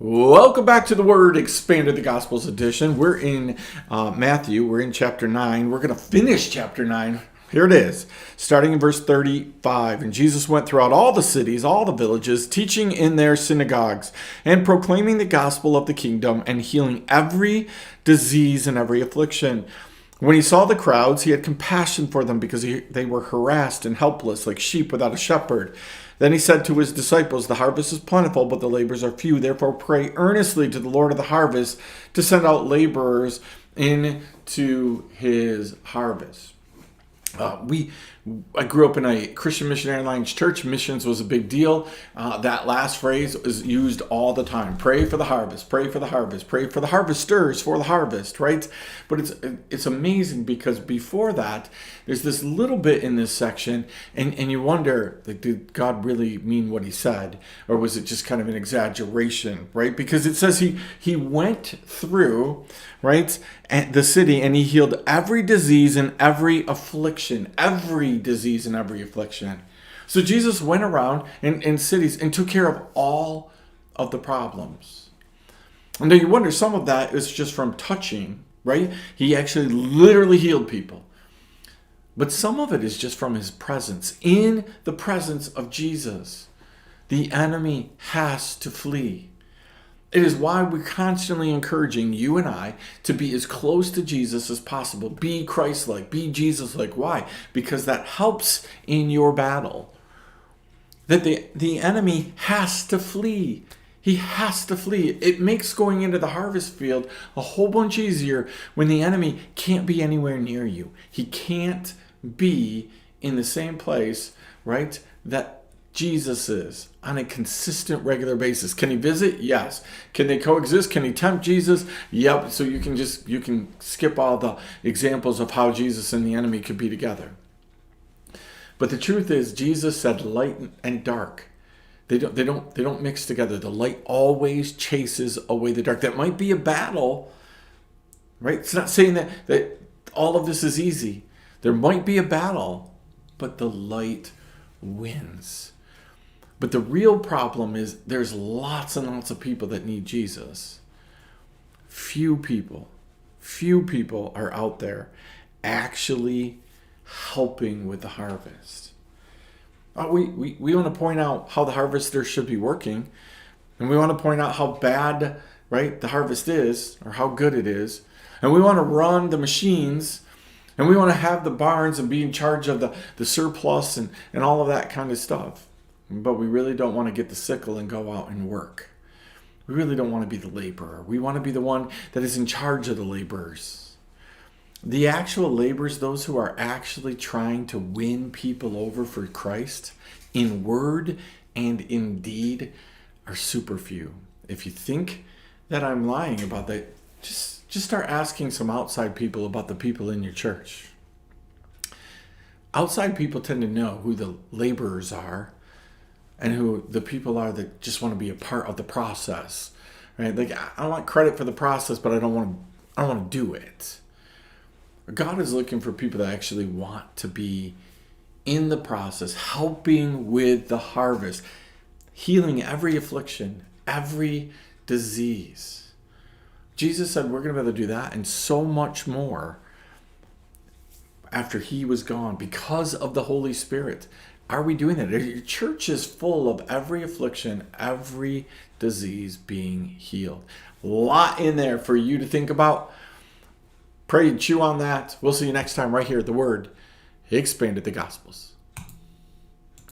Welcome back to the Word Expanded the Gospels edition. We're in Matthew. We're in chapter 9. We're going to finish chapter 9. Here it is, starting in verse 35. And Jesus went throughout all the cities, all the villages, teaching in their synagogues and proclaiming the gospel of the kingdom and healing every disease and every affliction. When he saw the crowds, he had compassion for them because they were harassed and helpless like sheep without a shepherd. Then he said to his disciples, "The harvest is plentiful, but the laborers are few. Therefore pray earnestly to the Lord of the harvest to send out laborers into his harvest." I grew up in a Christian Missionary Alliance church. Missions was a big deal. That last phrase is used all the time. Pray for the harvest, pray for the harvest, pray for the harvesters for the harvest, right? But it's amazing because before that, there's this little bit in this section, and you wonder, like, did God really mean what he said? Or was it just kind of an exaggeration, right? Because it says he went through, right, the city, and he healed every disease and every affliction, every disease and every affliction. So Jesus went around in cities and took care of all of the problems. And then you wonder, some of that is just from touching, right? He actually literally healed people. But some of it is just from his presence. In the presence of Jesus, the enemy has to flee. It is why we're constantly encouraging you and I to be as close to Jesus as possible. Be Christ-like, be Jesus-like. Why? Because that helps in your battle. That the enemy has to flee. He has to flee. It makes going into the harvest field a whole bunch easier when the enemy can't be anywhere near you. He can't be in the same place, right, that Jesus is on a consistent, regular basis. Can he visit? Yes. Can they coexist? Can he tempt Jesus? Yep. So you can skip all the examples of how Jesus and the enemy could be together. But the truth is, Jesus said light and dark. They don't mix together. The light always chases away the dark. That might be a battle, right? It's not saying that all of this is easy. There might be a battle, but the light wins. But the real problem is there's lots and lots of people that need Jesus. Few people are out there actually helping with the harvest. We want to point out how the harvester should be working, and we want to point out how bad, right, the harvest is, or how good it is, and we want to run the machines, and we want to have the barns and be in charge of the surplus and all of that kind of stuff. But we really don't want to get the sickle and go out and work. We really don't want to be the laborer. We want to be the one that is in charge of the laborers. The actual laborers, those who are actually trying to win people over for Christ in word and in deed, are super few. If you think that I'm lying about that, just start asking some outside people about the people in your church. Outside people tend to know who the laborers are and who the people are that just want to be a part of the process, right? Like, I want credit for the process, but I don't want to do it. God is looking for people that actually want to be in the process, helping with the harvest, healing every affliction, every disease. Jesus said we're going to be able to do that and so much more after he was gone because of the Holy Spirit. Are we doing that? Your church is full of every affliction, every disease being healed. A lot in there for you to think about. Pray and chew on that. We'll see you next time right here at the Word Expanded the Gospels.